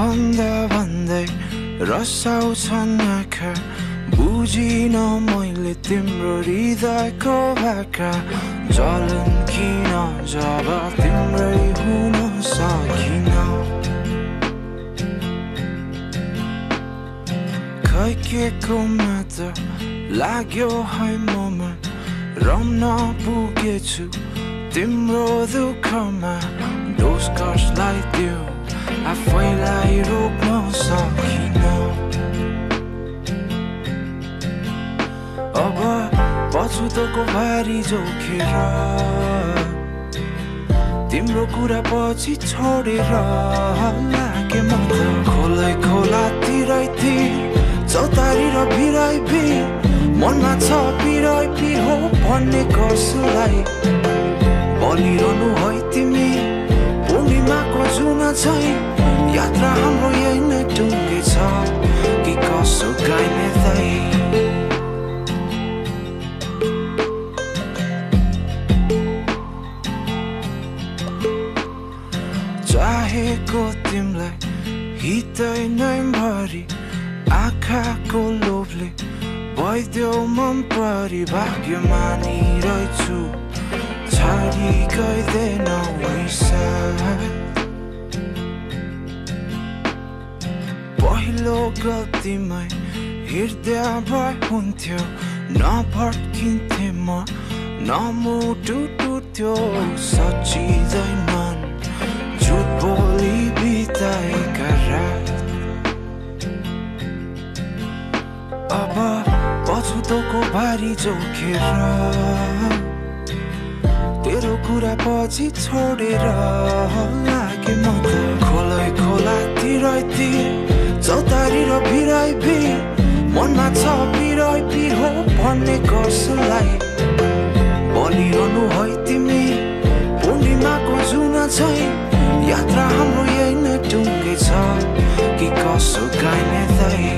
भन्दा भन्दै रसाउँछन् आँखा बुझिन मैले तिम्रो हृदयको भाका जलन किन जब तिम्रै हुन सकिन खै के को मात्र लाग्यो है ममा रम्न पुगेछु तिम्रो दुःखमा दोष कसलाई दियो आफैलाई रोक्न सकिन अब पछुतोको भारी जोखेर तिम्रो कुरा पछि छोडेर लागे म त खोलै खोला तिरै तिर चौतारी र भिराइ भिर मनमा छ पिराइ पिर हो भन्ने कसलाई बोलिरहनु है तिमी पूर्णिमाको जुन चाहिँ यात्रा हाम्रो यही नै टुङ्गे छ कि कसो गाइने दाइ चाहेको तिमीलाई हितै नै भरि आँखाको लोभले भइदेऊ मन परी भाग्यमानी रहेछु छाडी गइदेनौ पहिलो गल्तीमै हृदय भए हुन्थ्यो नभड्किन्थे म नमुटु टुट्थ्यो सचिँदैनन् झुट बोली बिताएका रात अब पछुतोको भारी जोखेर तेरो कुरा पछि छोडेर लागे म त खोलै खोला तिरै तिर चौतारी र भिराइ भिर मनमा छ पिराइ पिर हो भन्ने कसलाई बोलिरहनु है तिमी पूर्णिमाको जुन चाहिँ यात्रा हाम्रो यही नै टुङ्गे छ कि कसो गाइने दाइ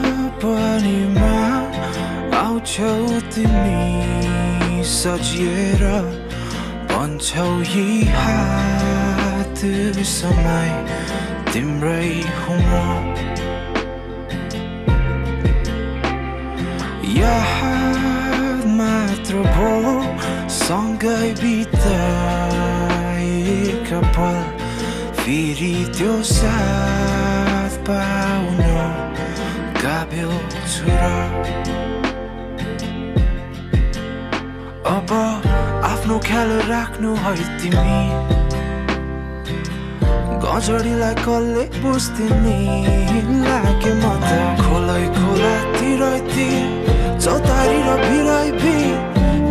सपनीमा आउँछौ तिमी सजिएर भन्छौ यी हात समय तिम्रै हुँ याद मात्र भो सँगै बिताएका पल फेरि त्यो साथ पाउन गाभ्यो छु र अब आफ्नो ख्याल राख्नु है तिमी गजडीलाई कसले बुझ्दिने लागे म त खोलै खोला तिरै तिर चौतारी र भिराइ भिर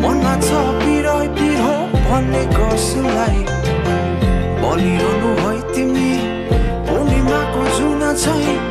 मनमा छ पिराइ पिर हो भन्ने कसलाई बोलिरहनु है तिमी पूर्णिमाको जुन चाहिँ